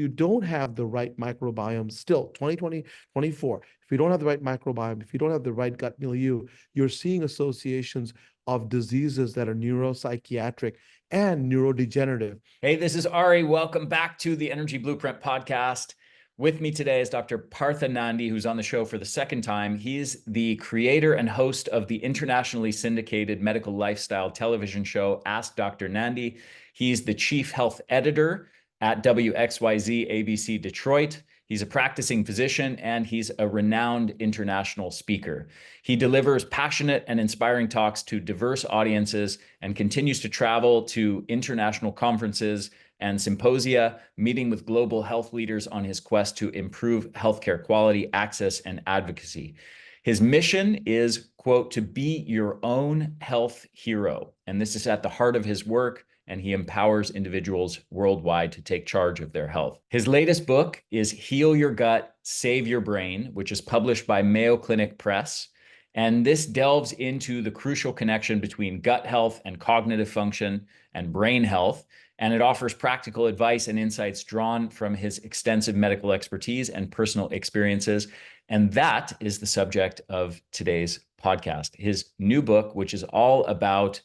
you don't have the right microbiome, still 2024, if you don't have the right microbiome, if you don't have the right gut milieu, you're seeing associations of diseases that are neuropsychiatric and neurodegenerative. Hey, this is Ari. Welcome back to the Energy Blueprint podcast. With me today is Dr. Partha Nandi, who's on the show for the second time. He's the creator and host of the internationally syndicated medical lifestyle television show, Ask Dr. Nandi. He's the chief health editor at WXYZ ABC Detroit. He's a practicing physician and he's a renowned international speaker. He delivers passionate and inspiring talks to diverse audiences and continues to travel to international conferences and symposia, meeting with global health leaders on his quest to improve healthcare quality, access, and advocacy. His mission is, quote, to be your own health hero. And this is at the heart of his work, and he empowers individuals worldwide to take charge of their health. His latest book is Heal Your Gut, Save Your Brain, which is published by Mayo Clinic Press. And this delves into the crucial connection between gut health and cognitive function and brain health. And it offers practical advice and insights drawn from his extensive medical expertise and personal experiences. And that is the subject of today's podcast. His new book, which is all about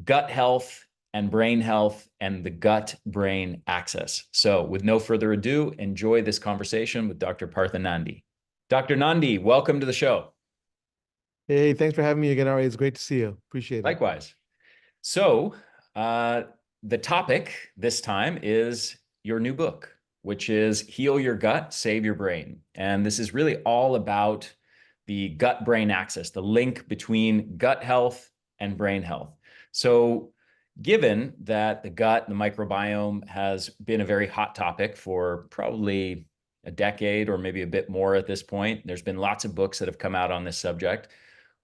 gut health and brain health and the gut-brain axis. So with no further ado, enjoy this conversation with Dr. Partha Nandi. Dr. Nandi, welcome to the show. Hey, thanks for having me again, Ari. It's great to see you. Appreciate it. Likewise. So the topic this time is your new book, which is Heal Your Gut, Save Your Brain. And this is really all about the gut-brain axis, the link between gut health and brain health. So given that the gut, the microbiome, has been a very hot topic for probably a decade or maybe a bit more at this point, there's been lots of books that have come out on this subject.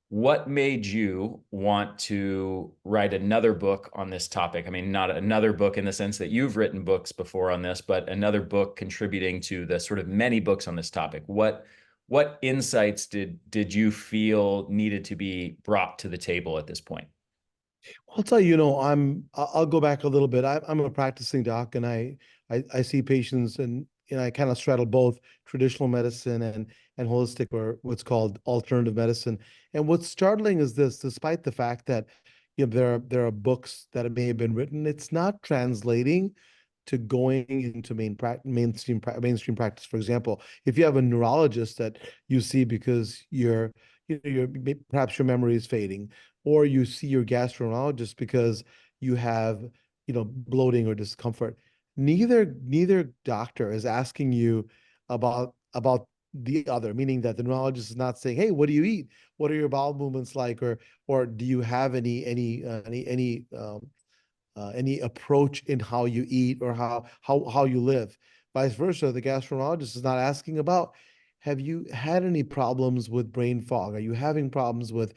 What made you want to write another book on this topic? I mean, not another book in the sense that you've written books before on this, but another book contributing to the sort of many books on this topic. What insights did you feel needed to be brought to the table at this point? I'll tell you, I'll go back a little bit. I'm a practicing doc, and I see patients, and I kind of straddle both traditional medicine and holistic, or what's called alternative medicine. And what's startling is this: despite the fact that there are books that may have been written, it's not translating to going into mainstream practice. For example, if you have a neurologist that you see because perhaps your memory is fading, or you see your gastroenterologist because you have, bloating or discomfort, neither doctor is asking you about the other, meaning that the neurologist is not saying, hey, what do you eat? What are your bowel movements like? Or do you have any approach in how you eat or how you live? Vice versa, the gastroenterologist is not asking about, have you had any problems with brain fog? Are you having problems with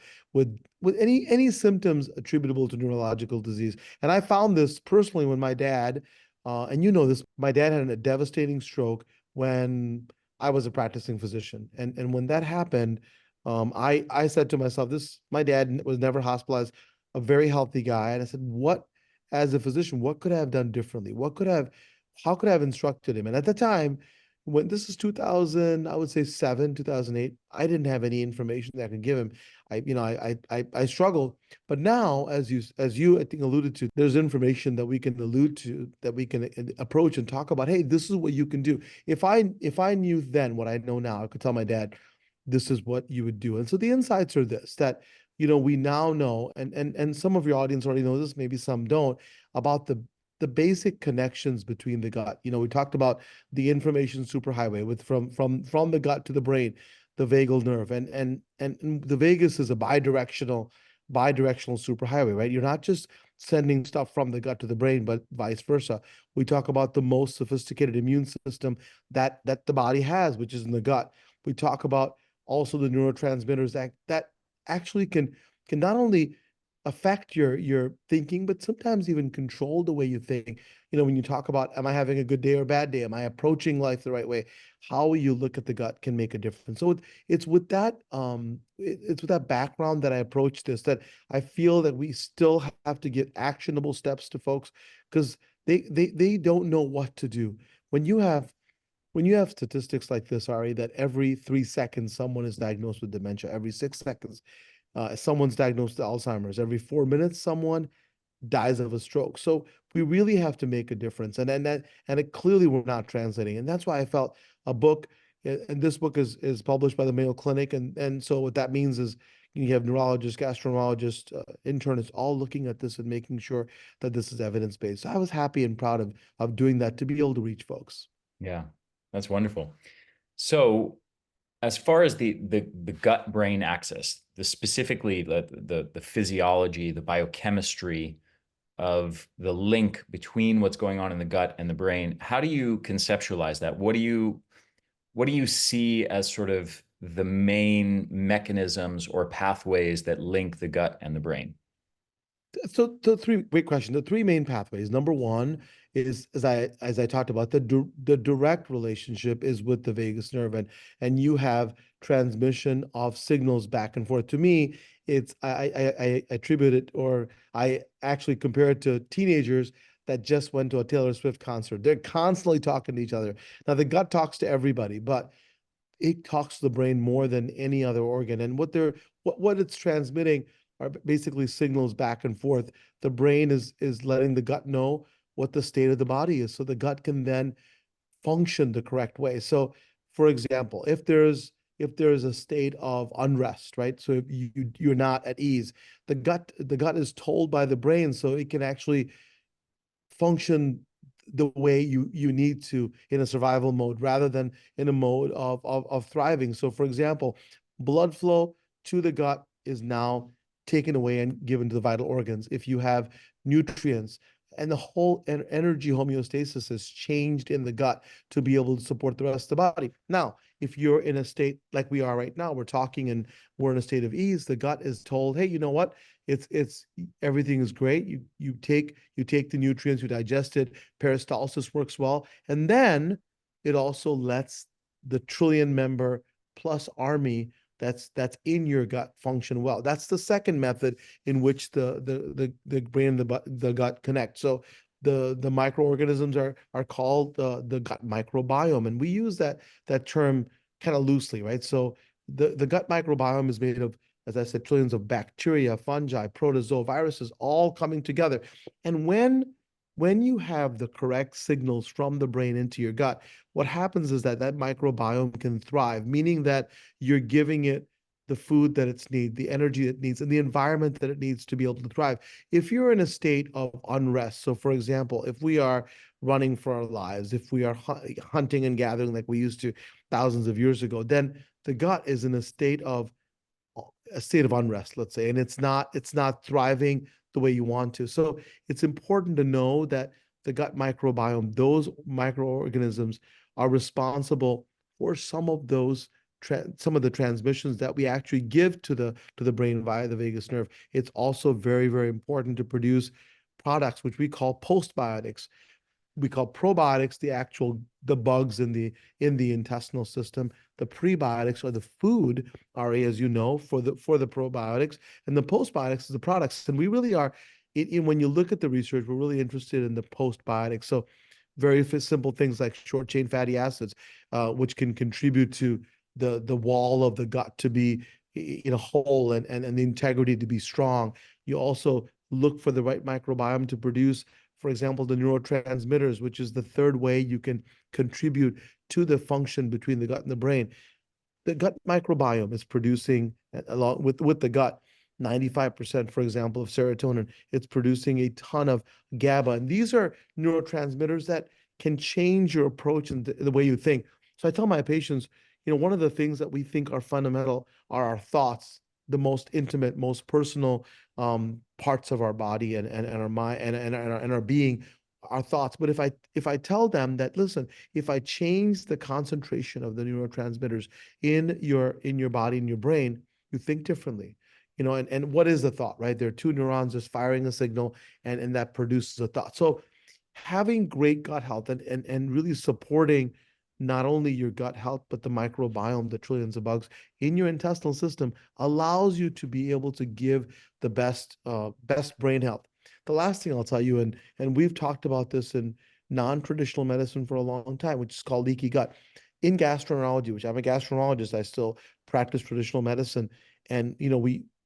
any symptoms attributable to neurological disease? And I found this personally when my dad, and this, my dad had a devastating stroke when I was a practicing physician. And when that happened, I said to myself, my dad was never hospitalized, a very healthy guy. And I said, as a physician, what could I have done differently? How could I have instructed him? And at the time, when this is 2000, I would say 2008, I didn't have any information that I could give him. I struggled. But now, as you I think alluded to, there's information that we can allude to, that we can approach and talk about. Hey, this is what you can do. If I knew then what I know now, I could tell my dad, this is what you would do. And so the insights are this, that we now know, and some of your audience already know this, maybe some don't, about the basic connections between the gut. We talked about the information superhighway from the gut to the brain, the vagal nerve, and the vagus is a bidirectional superhighway, right? You're not just sending stuff from the gut to the brain, but vice versa. We talk about the most sophisticated immune system that the body has, which is in the gut. We talk about also the neurotransmitters that actually can not only affect your thinking, but sometimes even control the way you think. When you talk about, am I having a good day or a bad day? Am I approaching life the right way? How you look at the gut can make a difference. So it's with that background that I approach this, that I feel that we still have to get actionable steps to folks, because they don't know what to do. when you have when you have statistics like this, Ari, that every 3 seconds someone is diagnosed with dementia, every 6 seconds someone's diagnosed with Alzheimer's, every 4 minutes someone dies of a stroke. So we really have to make a difference, and it clearly we're not translating, and that's why I felt a book, and this book is published by the Mayo Clinic, and so what that means is you have neurologists, gastroenterologists, internists, all looking at this and making sure that this is evidence based. So I was happy and proud of doing that to be able to reach folks. Yeah, that's wonderful. So as far as the gut brain axis, specifically the physiology, the biochemistry of the link between what's going on in the gut and the brain, how do you conceptualize that? What do you see as sort of the main mechanisms or pathways that link the gut and the brain? So the three great question. The three main pathways. Number one is, as I talked about, the direct relationship is with the vagus nerve, and you have transmission of signals back and forth. To me, it's I attribute it, or I actually compare it to teenagers that just went to a Taylor Swift concert. They're constantly talking to each other. Now the gut talks to everybody, but it talks to the brain more than any other organ. And what it's transmitting are basically signals back and forth. The brain is letting the gut know what the state of the body is, so the gut can then function the correct way. So, for example, if there's a state of unrest, right? So if you're not at ease, the gut is told by the brain, so it can actually function the way you need to in a survival mode rather than in a mode of thriving. So for example, blood flow to the gut is now taken away and given to the vital organs. If you have nutrients, and the whole energy homeostasis is changed in the gut to be able to support the rest of the body. Now, if you're in a state like we are right now, we're talking and we're in a state of ease, the gut is told, hey, you know what? It's everything is great. You take the nutrients, you digest it, peristalsis works well, and then it also lets the trillion member plus army that's in your gut function well. That's the second method in which the brain and the gut connect. So the microorganisms are called the gut microbiome, and we use that term kind of loosely, right? So the gut microbiome is made of, as I said, trillions of bacteria, fungi, protozoa, viruses, all coming together. And when you have the correct signals from the brain into your gut, what happens is that microbiome can thrive, meaning that you're giving it the food that it needs, the energy it needs, and the environment that it needs to be able to thrive. If you're in a state of unrest, so for example, if we are running for our lives, if we are hunting and gathering like we used to thousands of years ago, then the gut is in a state of unrest, let's say, and it's not thriving the way you want to. So it's important to know that the gut microbiome, those microorganisms are responsible for some of the transmissions that we actually give to the brain via the vagus nerve. It's also very, very important to produce products which we call postbiotics. We call probiotics the bugs in the intestinal system. The prebiotics are the food, Ari, as you know, for the probiotics, and the postbiotics is the products. And we really are, when you look at the research, we're really interested in the postbiotics. So very simple things like short chain fatty acids, which can contribute to the wall of the gut to be in a whole, and the integrity to be strong. You also look for the right microbiome to produce, for example, the neurotransmitters, which is the third way you can contribute to the function between the gut and the brain. The gut microbiome is producing, along with the gut, 95%, for example, of serotonin. It's producing a ton of GABA. And these are neurotransmitters that can change your approach and the way you think. So I tell my patients, one of the things that we think are fundamental are our thoughts, the most intimate, most personal parts of our body and our mind and our being, our thoughts. But if I tell them that, listen, if I change the concentration of the neurotransmitters in your body, in your brain, you think differently. And what is the thought, right? There are two neurons just firing a signal, and that produces a thought. So having great gut health and really supporting not only your gut health, but the microbiome, the trillions of bugs in your intestinal system, allows you to be able to give the best brain health. The last thing I'll tell you, and we've talked about this non-traditional medicine for a long time, which is called leaky gut. In gastroenterology, which I'm a gastroenterologist, I still practice traditional medicine. And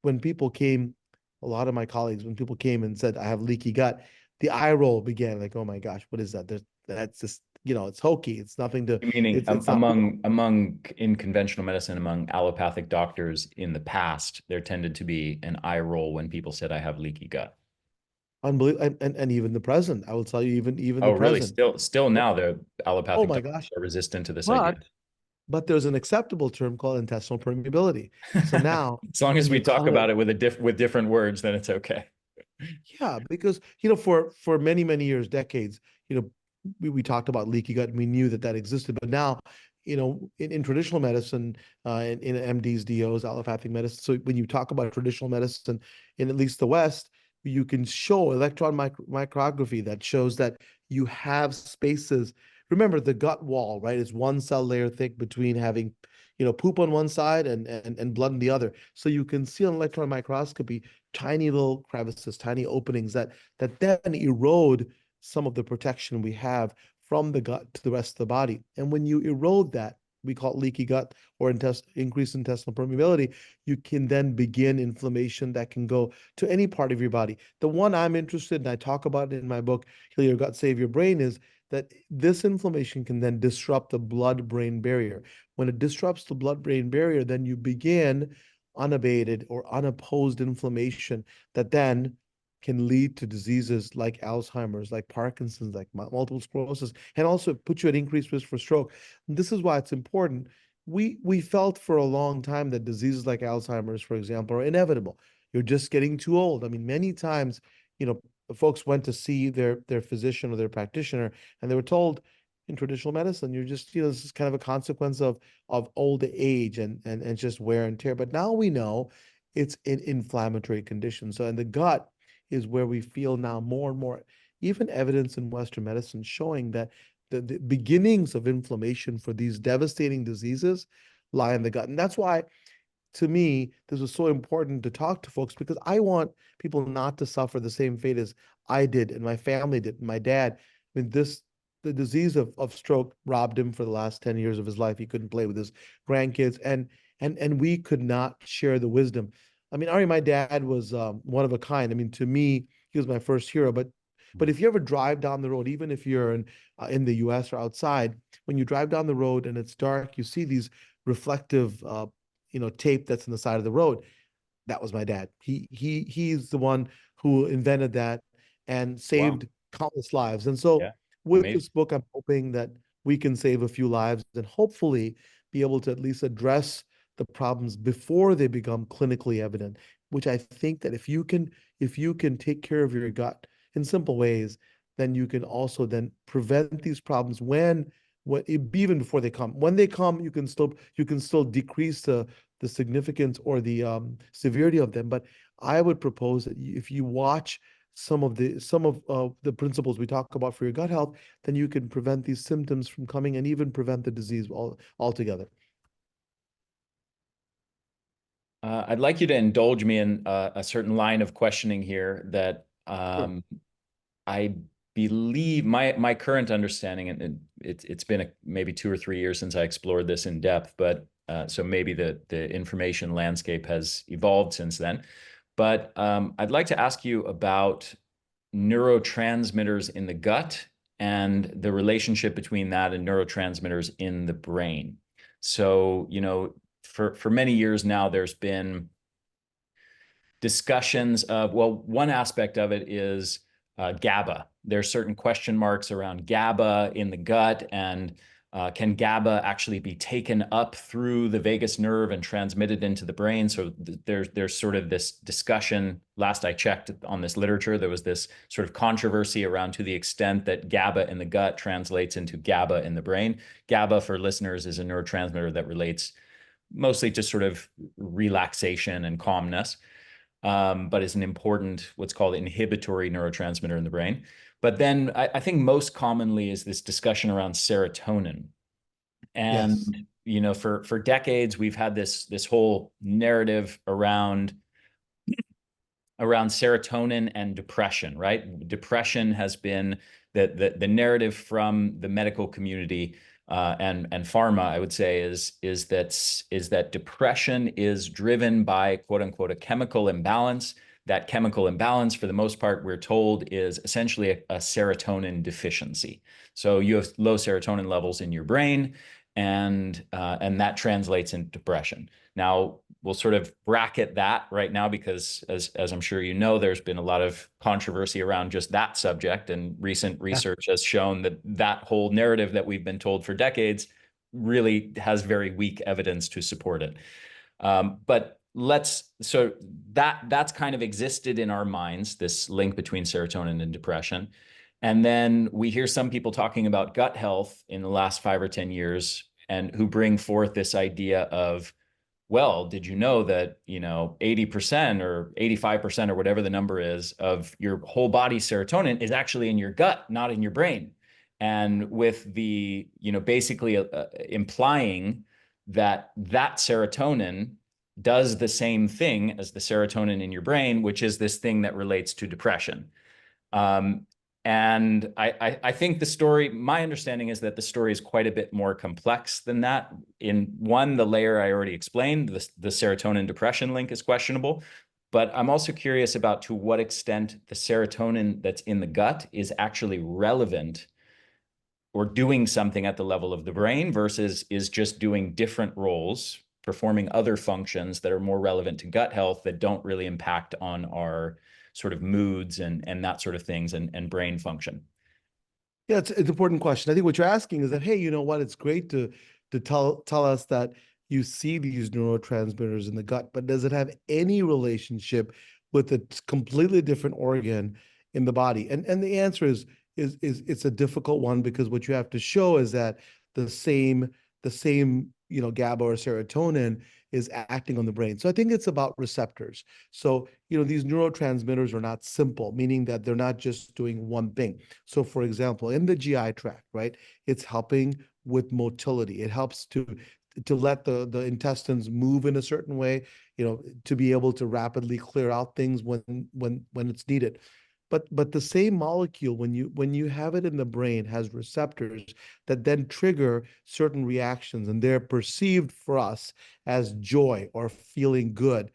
when people came, a lot of my colleagues, when people came and said, I have leaky gut, the eye roll began like, oh my gosh, what is that? That's just, it's hokey. It's nothing to, Meaning it's not real. among in conventional medicine, among allopathic doctors in the past, there tended to be an eye roll when people said, I have leaky gut. Unbelievable. And even the present, I will tell you, even Oh, the really? present. Still Oh, now the oh allopathic my doctors gosh. are resistant to this idea. But there's an acceptable term called intestinal permeability. So now As long as when we you talk come, about it with with different words, then it's okay. yeah, because for many years, decades, we talked about leaky gut and we knew that that existed. But now, in traditional medicine, in MDs, DOs, allopathic medicine. So when you talk about traditional medicine in at least the West, you can show electron micrography that shows that you have spaces. Remember, the gut wall, right, is one cell layer thick between having, poop on one side and blood on the other. So you can see on electron microscopy tiny little crevices, tiny openings that then erode some of the protection we have from the gut to the rest of the body. And when you erode that, we call it leaky gut or increased intestinal permeability, you can then begin inflammation that can go to any part of your body. The one I'm interested in, I talk about it in my book, Heal Your Gut, Save Your Brain, is that this inflammation can then disrupt the blood-brain barrier. When it disrupts the blood-brain barrier, then you begin unabated or unopposed inflammation that then can lead to diseases like Alzheimer's, like Parkinson's, like multiple sclerosis, and also put you at increased risk for stroke. And this is why it's important. We felt for a long time that diseases like Alzheimer's, for example, are inevitable. You're just getting too old. I mean, many times, folks went to see their physician or their practitioner, and they were told in traditional medicine, you're just, this is kind of a consequence of old age and just wear and tear. But now we know it's an inflammatory condition. So in the gut is where we feel now more and more, even evidence in Western medicine showing that the beginnings of inflammation for these devastating diseases lie in the gut. And that's why, to me, this was so important to talk to folks because I want people not to suffer the same fate as I did and my family did, and my dad. I mean, the disease of stroke robbed him for the last 10 years of his life. He couldn't play with his grandkids, and we could not share the wisdom. I mean, Ari, my dad was one of a kind. I mean, to me, he was my first hero. But if you ever drive down the road, even if you're in the U.S. or outside, when you drive down the road and it's dark, you see these reflective tape that's in the side of the road. That was my dad. He's the one who invented that and Wow. saved countless lives. And so Yeah. with Amazing. this book, I'm hoping that we can save a few lives and hopefully be able to at least address the problems before they become clinically evident, which I think that if you can take care of your gut in simple ways, then you can also then prevent these problems even before they come. When they come, you can still decrease the significance or the severity of them. But I would propose that if you watch some of the principles we talk about for your gut health, then you can prevent these symptoms from coming and even prevent the disease altogether. I'd like you to indulge me in a certain line of questioning here that Sure. I believe my current understanding, and it's been maybe 2 or 3 years since I explored this in depth, but so maybe the information landscape has evolved since then. But I'd like to ask you about neurotransmitters in the gut and the relationship between that and neurotransmitters in the brain. So, for many years now, there's been discussions of, well, one aspect of it is GABA. There's certain question marks around GABA in the gut, and can GABA actually be taken up through the vagus nerve and transmitted into the brain? So there's sort of this discussion. Last I checked on this literature, there was this sort of controversy around to the extent that GABA in the gut translates into GABA in the brain. GABA, for listeners, is a neurotransmitter that relates mostly to sort of relaxation and calmness, but is an important, what's called inhibitory neurotransmitter in the brain. But then I think most commonly is this discussion around serotonin. Yes. And, for decades, we've had this whole narrative around serotonin and depression, right? Depression has been the narrative from the medical community and pharma, I would say, is that depression is driven by, quote unquote, a chemical imbalance. That chemical imbalance, for the most part, we're told, is essentially a serotonin deficiency. So you have low serotonin levels in your brain, and that translates into depression. Now, we'll sort of bracket that right now because, as I'm sure you know, there's been a lot of controversy around just that subject, and recent research has shown that that whole narrative that we've been told for decades really has very weak evidence to support it. But so that's kind of existed in our minds, this link between serotonin and depression. And then we hear some people talking about gut health in the last 5 or 10 years, and who bring forth this idea of, well, did you know that, 80% or 85% or whatever the number is of your whole body serotonin is actually in your gut, not in your brain? And with the, basically implying that serotonin does the same thing as the serotonin in your brain, which is this thing that relates to depression. And I think the story, my understanding is that the story is quite a bit more complex than that. In one, the layer I already explained, the serotonin depression link is questionable. But I'm also curious about to what extent the serotonin that's in the gut is actually relevant or doing something at the level of the brain versus is just doing different roles, performing other functions that are more relevant to gut health that don't really impact on our sort of moods and that sort of things and brain function. Yeah, it's an important question. I think what you're asking is that, hey, you know what? It's great to tell us that you see these neurotransmitters in the gut, but does it have any relationship with a completely different organ in the body? And the answer is it's a difficult one, because what you have to show is that the same GABA or serotonin is acting on the brain. So I think it's about receptors. So, these neurotransmitters are not simple, meaning that they're not just doing one thing. So for example, in the GI tract, right, it's helping with motility. It helps to let the intestines move in a certain way, to be able to rapidly clear out things when it's needed. But the same molecule, when you have it in the brain, has receptors that then trigger certain reactions, and they're perceived for us as joy or feeling good.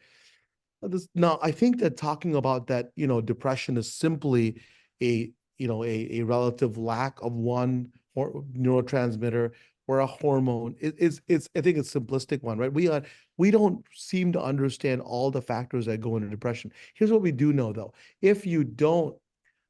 Now, I think that talking about that, depression is simply a relative lack of one neurotransmitter or a hormone. It's I think it's a simplistic one, right? We don't seem to understand all the factors that go into depression. Here's what we do know, though. If you don't,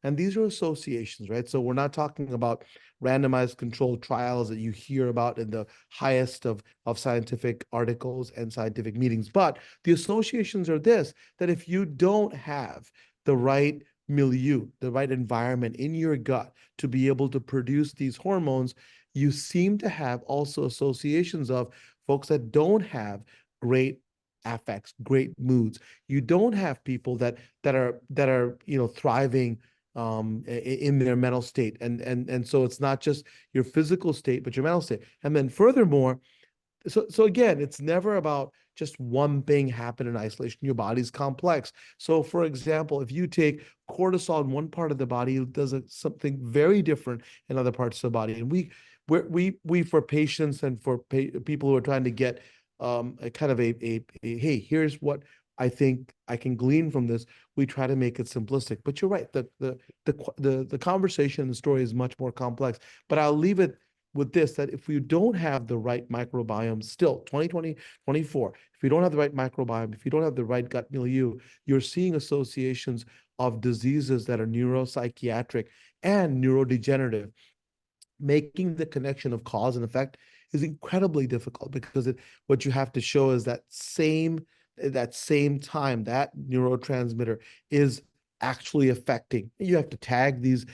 and these are associations, right? So we're not talking about randomized controlled trials that you hear about in the highest of scientific articles and scientific meetings. But the associations are that if you don't have the right milieu, the right environment in your gut to be able to produce these hormones, you seem to have also associations of folks that don't have great affects, great moods. You don't have people that are thriving in their mental state. And so it's not just your physical state, but your mental state. And then furthermore, so again, it's never about just one thing happen in isolation. Your body's complex. So for example, if you take cortisol in one part of the body, it does something very different in other parts of the body. And we for patients and for people who are trying to get a kind of a hey, here's what I think I can glean from this, we try to make it simplistic. But you're right, the conversation and the story is much more complex. But I'll leave it with this, that if we don't have the right microbiome, still 2020, 24, if you don't have the right microbiome, if you don't have the right gut milieu, you're seeing associations of diseases that are neuropsychiatric and neurodegenerative. Making the connection of cause and effect is incredibly difficult, because what you have to show is that same time that neurotransmitter is actually affecting. You have to tag these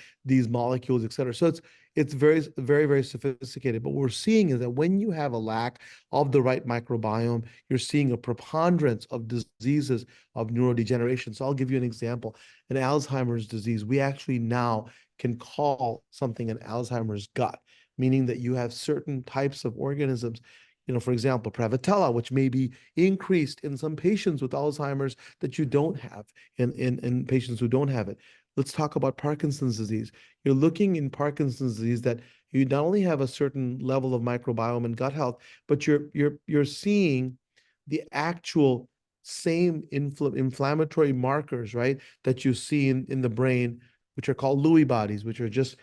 molecules, et cetera. So it's very, very, very sophisticated. But what we're seeing is that when you have a lack of the right microbiome, you're seeing a preponderance of diseases of neurodegeneration. So I'll give you an example. In Alzheimer's disease, we actually now can call something an Alzheimer's gut, meaning that you have certain types of organisms, for example, Prevotella, which may be increased in some patients with Alzheimer's that you don't have in patients who don't have it. let's talk about Parkinson's disease. You're looking in Parkinson's disease that you not only have a certain level of microbiome and gut health, but you're seeing the actual same inflammatory markers, right, that you see in the brain, which are called Lewy bodies, which are just,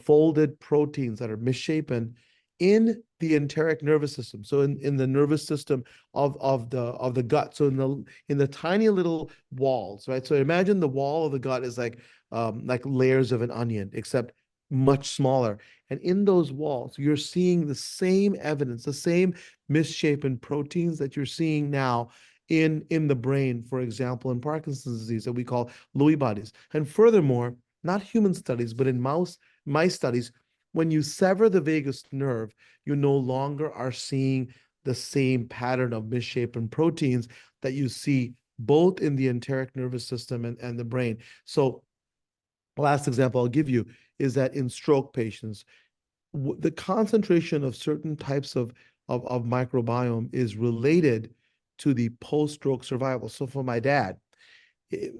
folded proteins that are misshapen in the enteric nervous system. So in the nervous system of the gut. So in the tiny little walls, right? So imagine the wall of the gut is like layers of an onion, except much smaller. And in those walls, you're seeing the same evidence, the same misshapen proteins that you're seeing now in the brain, for example, in Parkinson's disease that we call Lewy bodies. And furthermore, not human studies, but in mice studies, when you sever the vagus nerve, you no longer are seeing the same pattern of misshapen proteins that you see both in the enteric nervous system and the brain. So, last example I'll give you is that in stroke patients, the concentration of certain types of microbiome is related to the post-stroke survival. So for my dad,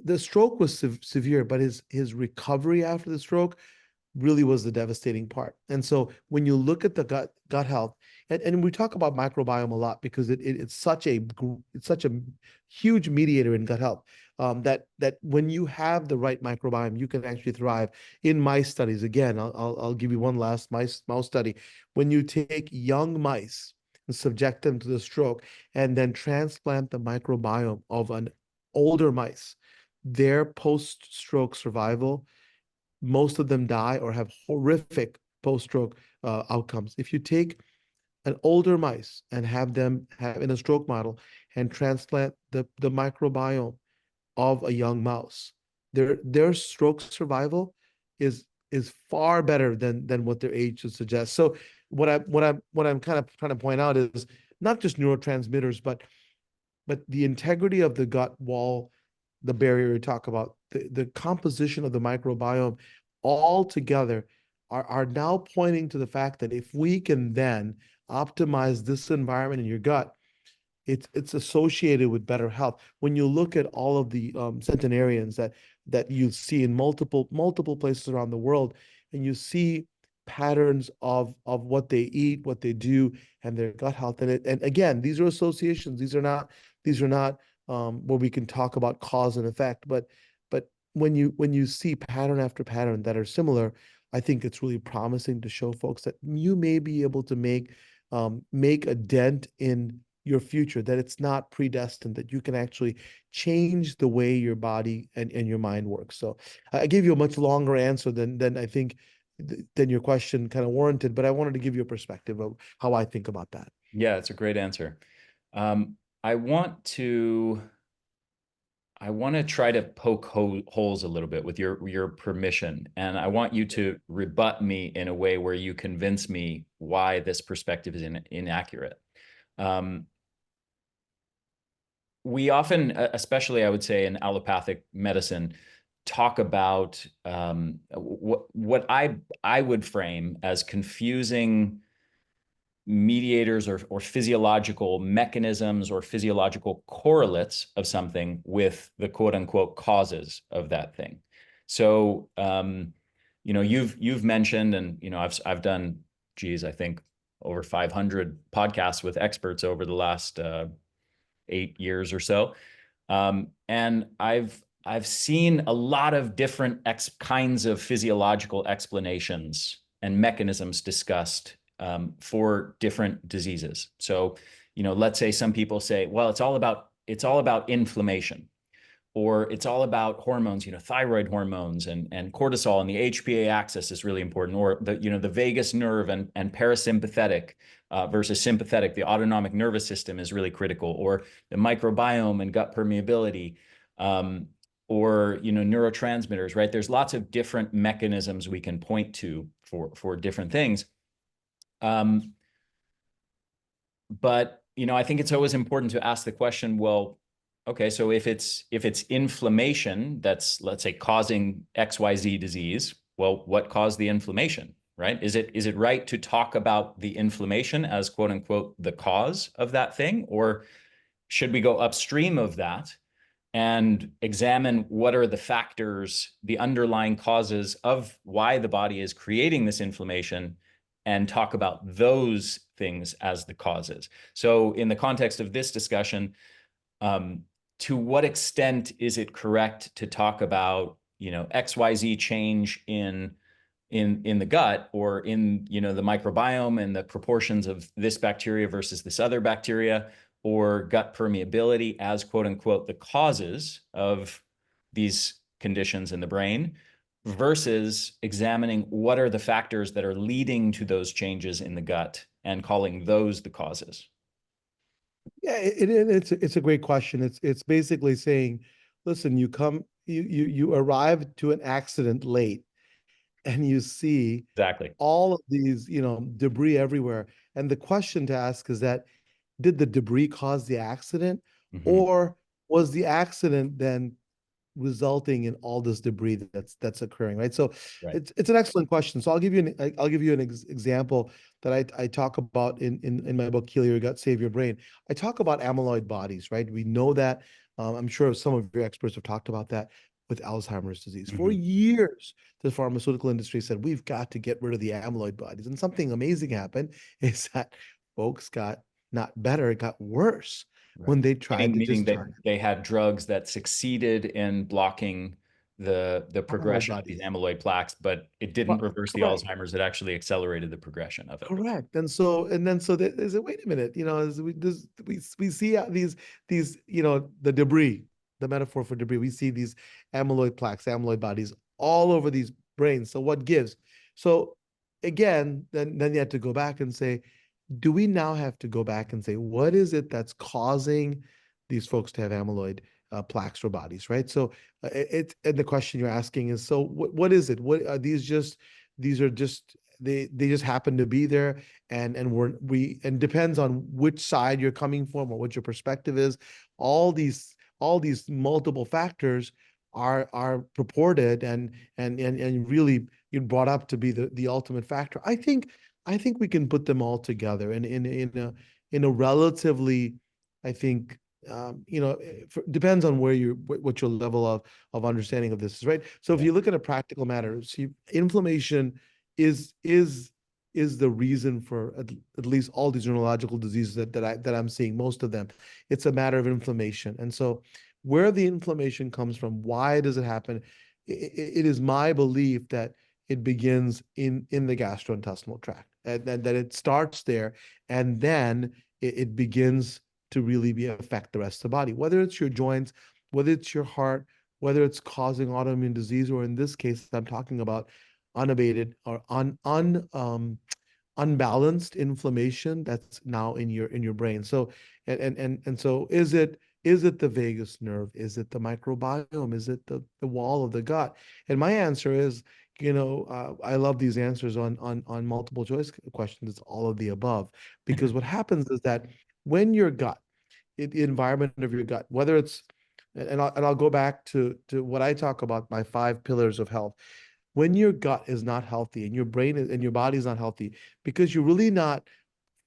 the stroke was severe, but his recovery after the stroke really was the devastating part. And so when you look at the gut health, and we talk about microbiome a lot because it's such a huge mediator in gut health. That when you have the right microbiome, you can actually thrive. In mice studies, again, I'll give you one last mouse study. When you take young mice and subject them to the stroke, and then transplant the microbiome of an older mice, their post-stroke survival, most of them die or have horrific post-stroke outcomes. If you take an older mice and have them have in a stroke model and transplant the microbiome of a young mouse, their stroke survival is far better than what their age should suggest. So what I'm kind of trying to point out is not just neurotransmitters, but the integrity of the gut wall, the barrier we talk about, the composition of the microbiome, all together are now pointing to the fact that if we can then optimize this environment in your gut, it's associated with better health. When you look at all of the centenarians that you see in multiple places around the world, and you see patterns of what they eat, what they do, and their gut health. And again, these are associations. These are not where we can talk about cause and effect. But when you see pattern after pattern that are similar, I think it's really promising to show folks that you may be able to make a dent in your future, that it's not predestined, that you can actually change the way your body and your mind works. So I gave you a much longer answer than I think than your question kind of warranted, but I wanted to give you a perspective of how I think about that. Yeah, it's a great answer. Um, I want to try to poke holes a little bit with your permission, and I want you to rebut me in a way where you convince me why this perspective is inaccurate. We often, especially I would say in allopathic medicine, talk about what I would frame as confusing mediators or physiological mechanisms or physiological correlates of something with the quote unquote causes of that thing. So, you've mentioned, and, I've done, I think over 500 podcasts with experts over the last 8 years or so. And I've seen a lot of different kinds of physiological explanations and mechanisms discussed for different diseases. So, let's say some people say, well, it's all about inflammation, or it's all about hormones, thyroid hormones and cortisol, and the HPA axis is really important, or the vagus nerve and parasympathetic versus sympathetic, the autonomic nervous system is really critical, or the microbiome and gut permeability, or neurotransmitters, right? There's lots of different mechanisms we can point to for different things. But I think it's always important to ask the question, well, okay, so if it's inflammation that's, let's say, causing XYZ disease, well, what caused the inflammation, right? Is it right to talk about the inflammation as quote unquote the cause of that thing, or should we go upstream of that and examine what are the factors, the underlying causes of why the body is creating this inflammation, and talk about those things as the causes. So in the context of this discussion, to what extent is it correct to talk about, XYZ change in the gut, or in the microbiome and the proportions of this bacteria versus this other bacteria, or gut permeability as quote unquote the causes of these conditions in the brain, versus examining what are the factors that are leading to those changes in the gut and calling those the causes? Yeah, it's a great question. It's basically saying, listen, you arrive to an accident late, and you see Exactly. all of these, debris everywhere. And the question to ask is that, did the debris cause the accident, Mm-hmm. or was the accident then resulting in all this debris that's occurring, right? So Right. it's an excellent question. So I'll give you an example that I talk about in my book, Heal Your Gut, Save Your Brain. I talk about amyloid bodies, right? We know that. I'm sure some of your experts have talked about that with Alzheimer's disease. For Mm-hmm. years, the pharmaceutical industry said we've got to get rid of the amyloid bodies, and something amazing happened is that folks got not better, it got worse Right. when they tried to Meaning just that target they had drugs that succeeded in blocking the amyloid progression of these bodies. amyloid plaques, but it didn't reverse the Correct. Alzheimer's. It actually accelerated the progression of it. Correct. And so they said, wait a minute, as we see these, the debris, the metaphor for debris. We see these amyloid plaques, amyloid bodies all over these brains. So what gives? So again, then you have to go back and say, do we now have to go back and say, what is it that's causing these folks to have amyloid plaques or bodies, right? So and the question you're asking is, so what is it? What are these are just they just happen to be there, and and depends on which side you're coming from or what your perspective is. All these multiple factors are purported and really you brought up to be the ultimate factor. I think we can put them all together in a relatively, I think, depends on what your level of understanding of this is, right? So if Yeah. you look at a practical matter, see, inflammation is is is the reason for at least all these neurological diseases that I'm seeing, most of them. It's a matter of inflammation. And so where the inflammation comes from, why does it happen? It is my belief that it begins in the gastrointestinal tract, and that it starts there, and then it begins to really affect the rest of the body, whether it's your joints, whether it's your heart, whether it's causing autoimmune disease, or in this case, I'm talking about unabated or unbalanced inflammation that's now in your brain. So so is it the vagus nerve? Is it the microbiome? Is it the wall of the gut? And my answer is, I love these answers on multiple choice questions. It's all of the above, because what happens is that when your gut, the environment of your gut, whether it's, and I'll go back to what I talk about, my 5 pillars of health. When your gut is not healthy and your brain and your body is not healthy, because you're really not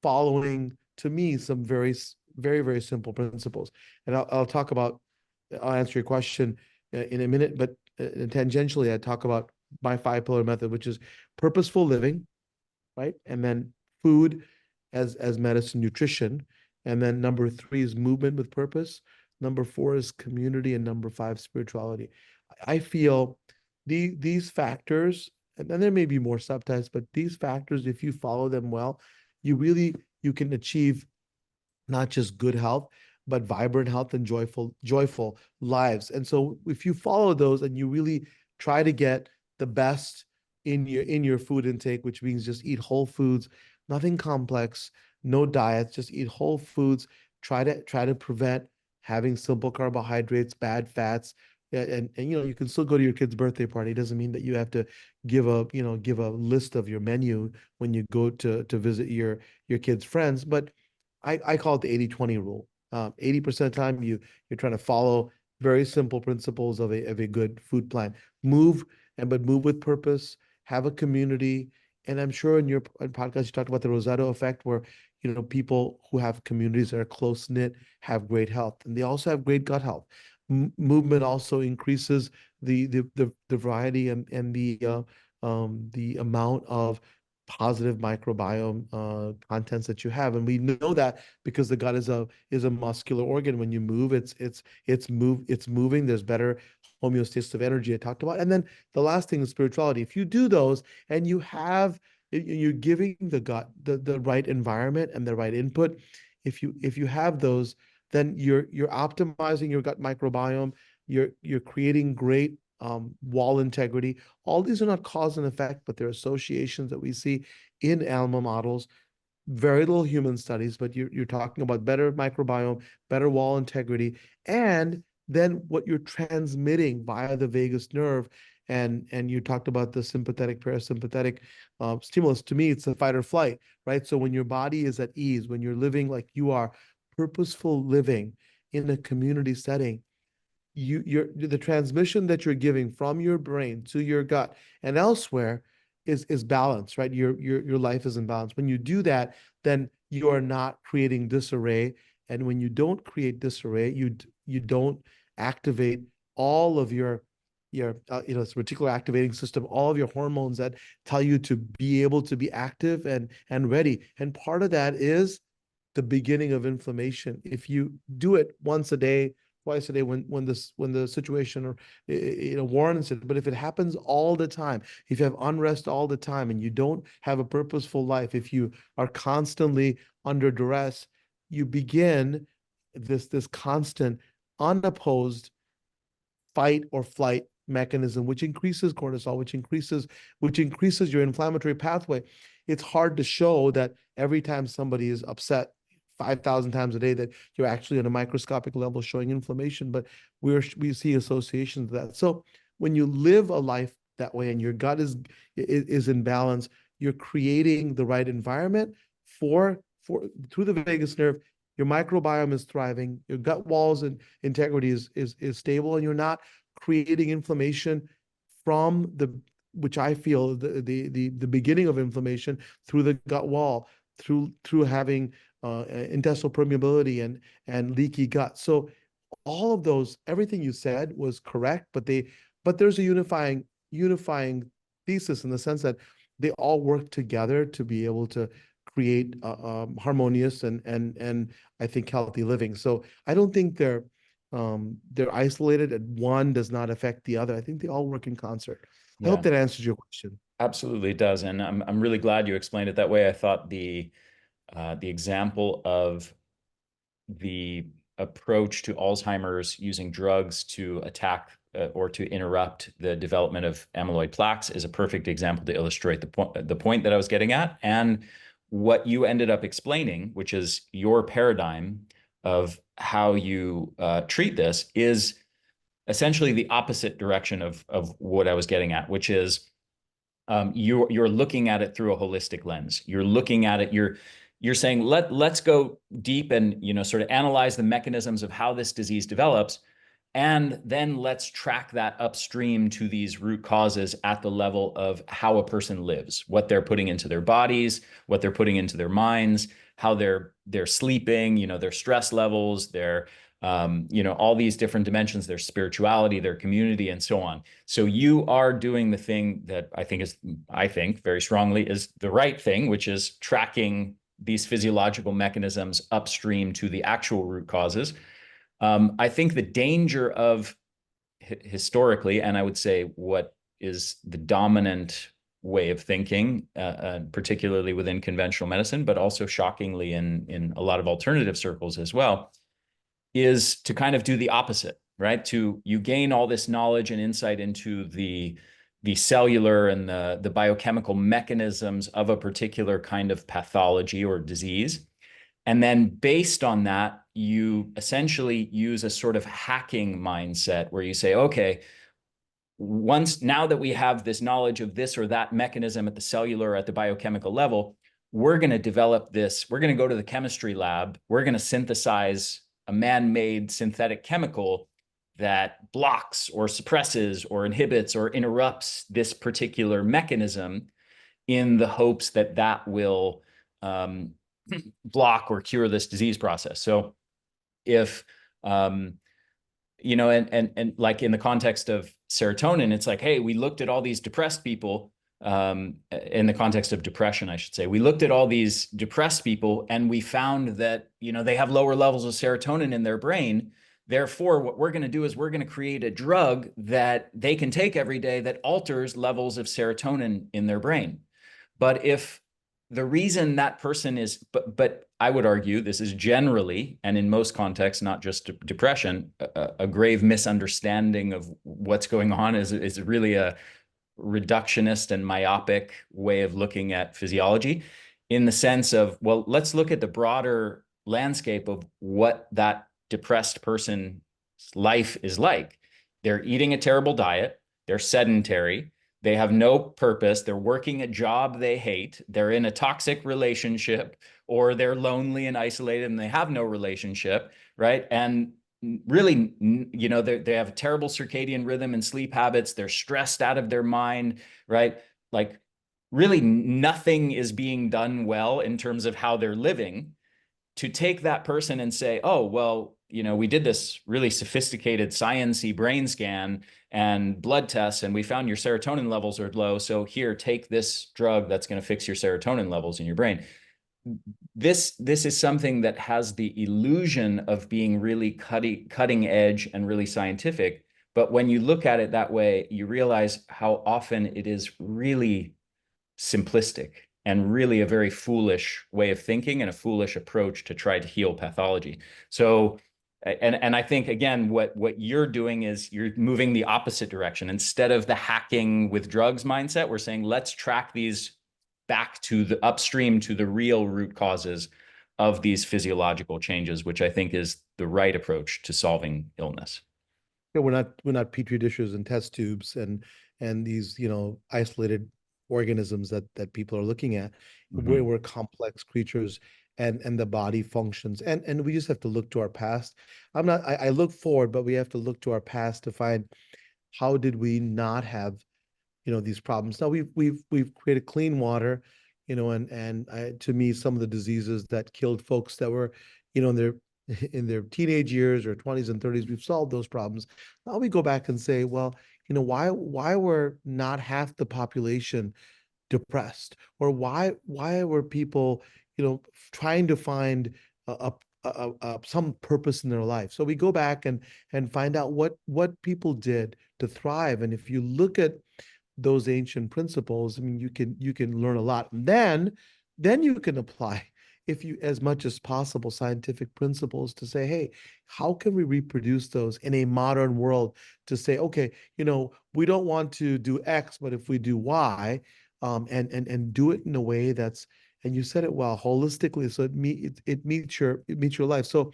following, to me, some very, very simple principles. And I'll answer your question in a minute, but tangentially, I talk about my 5 pillar method, which is purposeful living, right? And then food as medicine, nutrition. And then number 3 is movement with purpose. Number 4 is community, and number 5, spirituality. I feel these factors, and then there may be more subtypes, but these factors, if you follow them well, you can achieve not just good health, but vibrant health and joyful lives. And so if you follow those and you really try to get the best in your food intake, which means just eat whole foods, nothing complex, no diets, just eat whole foods, try to prevent having simple carbohydrates, bad fats. Yeah, and you can still go to your kid's birthday party. It doesn't mean that you have to give a list of your menu when you go to visit your kid's friends. But I call it the 80-20 rule. 80% of the time you're trying to follow very simple principles of a good food plan. Move, but move with purpose, have a community. And I'm sure in your podcast you talked about the Rosado effect, where people who have communities that are close knit have great health, and they also have great gut health. Movement also increases the variety and the amount of positive microbiome contents that you have. And we know that because the gut is a muscular organ. When you move, it's moving. There's better homeostasis of energy I talked about. And then the last thing is spirituality. If you do those and you're giving the gut the right environment and the right input, if you have those, then you're optimizing your gut microbiome. You're creating great wall integrity. All these are not cause and effect, but they're associations that we see in animal models. Very little human studies, but you're talking about better microbiome, better wall integrity, and then what you're transmitting via the vagus nerve. And you talked about the sympathetic parasympathetic stimulus. To me, it's a fight or flight, right? So when your body is at ease, when you're living like you are, purposeful living in a community setting, you're the transmission that you're giving from your brain to your gut and elsewhere is balanced, right? Your life is in balance. When you do that, then you are not creating disarray. And when you don't create disarray, you don't activate all of your it's reticular activating system, all of your hormones that tell you to be able to be active and ready. And part of that is the beginning of inflammation. If you do it once a day, twice a day, when the situation or warrants it, but if it happens all the time, if you have unrest all the time and you don't have a purposeful life, if you are constantly under duress, you begin this constant unopposed fight or flight mechanism, which increases cortisol, which increases your inflammatory pathway. It's hard to show that every time somebody is upset 5,000 times a day that you're actually on a microscopic level showing inflammation, but we see associations of that. So when you live a life that way and your gut is in balance, you're creating the right environment for through the vagus nerve. Your microbiome is thriving, your gut walls and integrity is stable, and you're not creating inflammation from the which I feel the beginning of inflammation through the gut wall, through having intestinal permeability and leaky gut. So all of those, everything you said was correct, but there's a unifying thesis in the sense that they all work together to be able to create harmonious and I think healthy living. So I don't think they're isolated and one does not affect the other. I think they all work in concert. I Yeah, hope that answers your question. absolutely does. And I'm really glad you explained it that way. I thought the example of the approach to Alzheimer's using drugs to attack or to interrupt the development of amyloid plaques is a perfect example to illustrate the point that I was getting at. And what you ended up explaining, which is your paradigm of how you treat this, is essentially the opposite direction of what I was getting at, which is you're looking at it through a holistic lens. You're looking at it. You're saying let's go deep and sort of analyze the mechanisms of how this disease develops, and then let's track that upstream to these root causes at the level of how a person lives, what they're putting into their bodies, what they're putting into their minds, how they're sleeping, their stress levels, their all these different dimensions, their spirituality, their community, and so on. So you are doing the thing that I think very strongly is the right thing, which is tracking these physiological mechanisms upstream to the actual root causes. I think the danger of historically, and I would say what is the dominant way of thinking, particularly within conventional medicine, but also shockingly in a lot of alternative circles as well, is to kind of do the opposite, right? You gain all this knowledge and insight into the cellular and the biochemical mechanisms of a particular kind of pathology or disease. And then based on that, you essentially use a sort of hacking mindset where you say, okay, now that we have this knowledge of this or that mechanism at the cellular, at the biochemical level, we're going to develop this. We're going to go to the chemistry lab. We're going to synthesize a man-made synthetic chemical that blocks or suppresses or inhibits or interrupts this particular mechanism in the hopes that that will block or cure this disease process. So if and like in the context of serotonin, it's like, hey, we looked at all these depressed people, in the context of depression, I should say, we looked at all these depressed people and we found that, they have lower levels of serotonin in their brain. Therefore, what we're going to do is we're going to create a drug that they can take every day that alters levels of serotonin in their brain. But if the reason that person is, but I would argue this is generally, and in most contexts, not just depression, a grave misunderstanding of what's going on, is really a reductionist and myopic way of looking at physiology, in the sense of, well, let's look at the broader landscape of what that depressed person's life is like. They're eating a terrible diet, they're sedentary, they have no purpose, they're working a job they hate, they're in a toxic relationship, or they're lonely and isolated and they have no relationship, right? And really, they have a terrible circadian rhythm and sleep habits, they're stressed out of their mind, right? Like, really nothing is being done well in terms of how they're living. To take that person and say, oh, well, we did this really sophisticated science-y brain scan and blood tests, and we found your serotonin levels are low. So here, take this drug that's going to fix your serotonin levels in your brain. This is something that has the illusion of being really cutting edge and really scientific. But when you look at it that way, you realize how often it is really simplistic and really a very foolish way of thinking and a foolish approach to try to heal pathology. So, and I think, again, what you're doing is you're moving the opposite direction. Instead of the hacking with drugs mindset, we're saying, let's track these back to the upstream, to the real root causes of these physiological changes, which I think is the right approach to solving illness. Yeah, we're not petri dishes and test tubes and these, isolated organisms that people are looking at. Mm-hmm. We're complex creatures, and the body functions, and we just have to look to our past. I look forward, but we have to look to our past to find how did we not have, these problems. Now we've created clean water, to me, some of the diseases that killed folks that were, in their teenage years or 20s and 30s, we've solved those problems. Now we go back and say, well, why were not half the population depressed, or why were people, trying to find some purpose in their life? So we go back and find out what people did to thrive. And if you look at those ancient principles, I mean, you can learn a lot. And then you can apply, if you, as much as possible, scientific principles to say, hey, how can we reproduce those in a modern world? To say, okay, we don't want to do X, but if we do Y, and do it in a way that's, and you said it well, holistically, so it meets your life. So